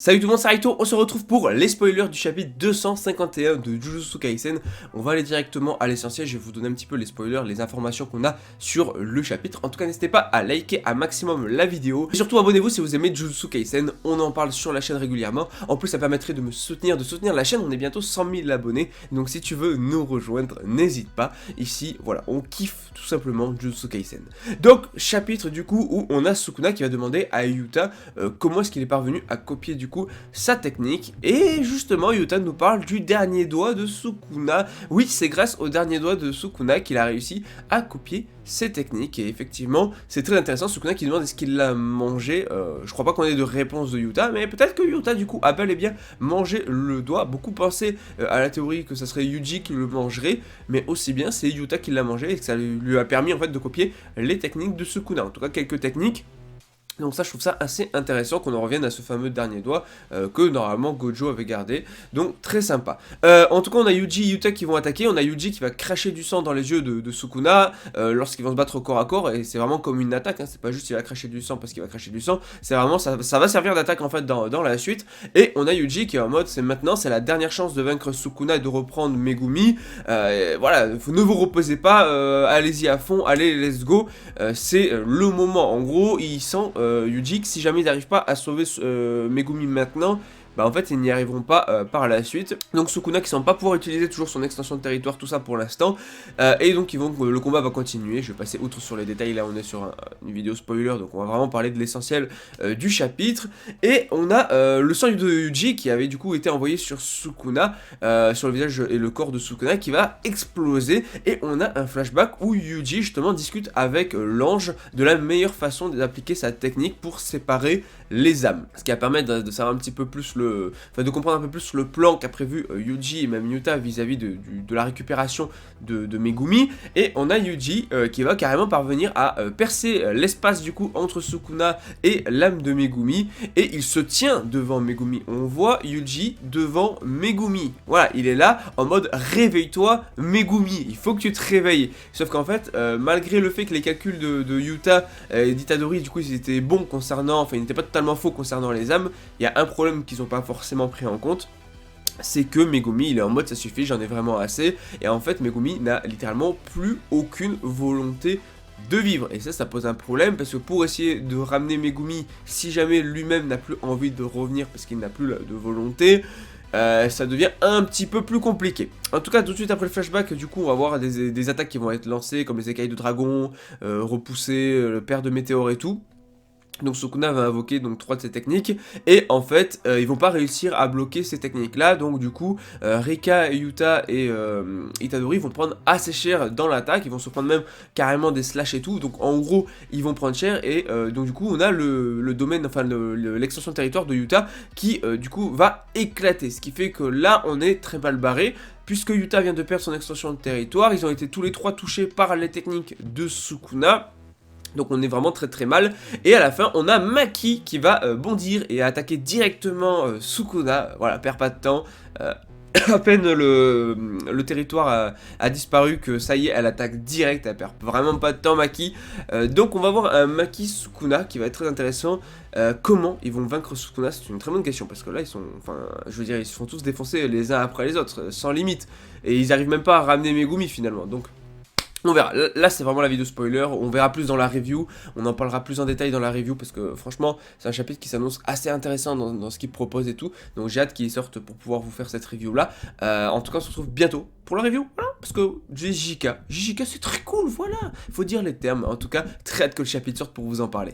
Salut tout le monde, c'est Raito, on se retrouve pour les spoilers du chapitre 251 de Jujutsu Kaisen. On va aller directement à l'essentiel, je vais vous donner un petit peu les spoilers, les informations qu'on a sur le chapitre. En tout cas, n'hésitez pas à liker un maximum la vidéo. Et surtout, abonnez-vous si vous aimez Jujutsu Kaisen, on en parle sur la chaîne régulièrement. En plus, ça permettrait de me soutenir, de soutenir la chaîne, on est bientôt 100 000 abonnés. Donc si tu veux nous rejoindre, n'hésite pas. Ici, voilà, on kiffe tout simplement Jujutsu Kaisen. Donc, chapitre du coup où on a Sukuna qui va demander à Yuta comment est-ce qu'il est parvenu à copier du coup sa technique, et justement Yuta nous parle du dernier doigt de Sukuna. Oui, c'est grâce au dernier doigt de Sukuna qu'il a réussi à copier ses techniques, et effectivement c'est très intéressant. Sukuna qui demande est-ce qu'il l'a mangé. Je crois pas qu'on ait de réponse de Yuta, mais peut-être que Yuta du coup a bel et bien mangé le doigt. Beaucoup pensaient à la théorie que ça serait Yuji qui le mangerait, mais aussi bien c'est Yuta qui l'a mangé et que ça lui a permis en fait de copier les techniques de Sukuna, en tout cas quelques techniques. Donc ça, je trouve ça assez intéressant qu'on en revienne à ce fameux dernier doigt que normalement Gojo avait gardé. Donc très sympa. En tout cas, on a Yuji et Yuta qui vont attaquer. On a Yuji qui va cracher du sang dans les yeux de Sukuna lorsqu'ils vont se battre au corps à corps. Et c'est vraiment comme une attaque, hein. C'est pas juste il va cracher du sang parce qu'il va cracher du sang. C'est vraiment, ça va servir d'attaque en fait dans la suite. Et on a Yuji qui est en mode, c'est maintenant, c'est la dernière chance de vaincre Sukuna et de reprendre Megumi. Voilà, ne vous reposez pas, allez-y à fond, allez, let's go. C'est le moment. En gros, il sent... Yuji, si jamais ils n'arrivent pas à sauver Megumi maintenant, bah en fait ils n'y arriveront pas par la suite. Donc Sukuna qui semble pas pouvoir utiliser toujours son extension de territoire, tout ça pour l'instant, et donc le combat va continuer. Je vais passer outre sur les détails, là on est sur une vidéo spoiler, donc on va vraiment parler de l'essentiel du chapitre. Et on a le sang de Yuji qui avait du coup été envoyé sur Sukuna, sur le visage et le corps de Sukuna qui va exploser, et on a un flashback où Yuji justement discute avec l'ange de la meilleure façon d'appliquer sa technique pour séparer les âmes, ce qui va permettre de savoir un petit peu plus de comprendre un peu plus le plan qu'a prévu Yuji et même Yuta vis-à-vis de la récupération de Megumi. Et on a Yuji qui va carrément parvenir à percer l'espace du coup entre Sukuna et l'âme de Megumi, et il se tient devant Megumi. On voit Yuji devant Megumi, voilà, il est là en mode réveille-toi Megumi, il faut que tu te réveilles. Sauf qu'en fait malgré le fait que les calculs de Yuta et d'Itadori du coup ils étaient bons concernant, enfin ils n'étaient pas totalement faux concernant les âmes, il y a un problème qu'ils n'ont pas forcément pris en compte, c'est que Megumi il est en mode ça suffit, j'en ai vraiment assez, et en fait Megumi n'a littéralement plus aucune volonté de vivre, et ça pose un problème, parce que pour essayer de ramener Megumi, si jamais lui-même n'a plus envie de revenir parce qu'il n'a plus de volonté, ça devient un petit peu plus compliqué. En tout cas, tout de suite après le flashback, du coup, on va voir des attaques qui vont être lancées, comme les écailles de dragon, repousser le père de météores et tout. Donc Sukuna va invoquer donc 3 de ces techniques, et en fait ils vont pas réussir à bloquer ces techniques là. Donc du coup Rika, Yuta et Itadori vont prendre assez cher dans l'attaque, ils vont se prendre même carrément des slash et tout, donc en gros ils vont prendre cher. Et donc du coup on a le domaine, enfin l'extension de territoire de Yuta qui du coup va éclater, ce qui fait que là on est très mal barré, puisque Yuta vient de perdre son extension de territoire. Ils ont été tous les 3 touchés par les techniques de Sukuna. Donc on est vraiment très très mal, et à la fin on a Maki qui va bondir et attaquer directement Sukuna. Voilà, perd pas de temps, à peine le territoire a disparu que ça y est, elle attaque direct, elle perd vraiment pas de temps Maki. Donc on va voir un Maki Sukuna qui va être très intéressant. Comment ils vont vaincre Sukuna, c'est une très bonne question, parce que là ils sont, enfin je veux dire, ils se font tous défoncer les uns après les autres, sans limite, et ils arrivent même pas à ramener Megumi finalement, donc... On verra, là c'est vraiment la vidéo spoiler, on verra plus dans la review, on en parlera plus en détail dans la review, parce que franchement c'est un chapitre qui s'annonce assez intéressant dans ce qu'il propose et tout, donc j'ai hâte qu'il sorte pour pouvoir vous faire cette review là. En tout cas on se retrouve bientôt pour la review, voilà, parce que JJK c'est très cool, voilà, faut dire les termes. En tout cas très hâte que le chapitre sorte pour vous en parler.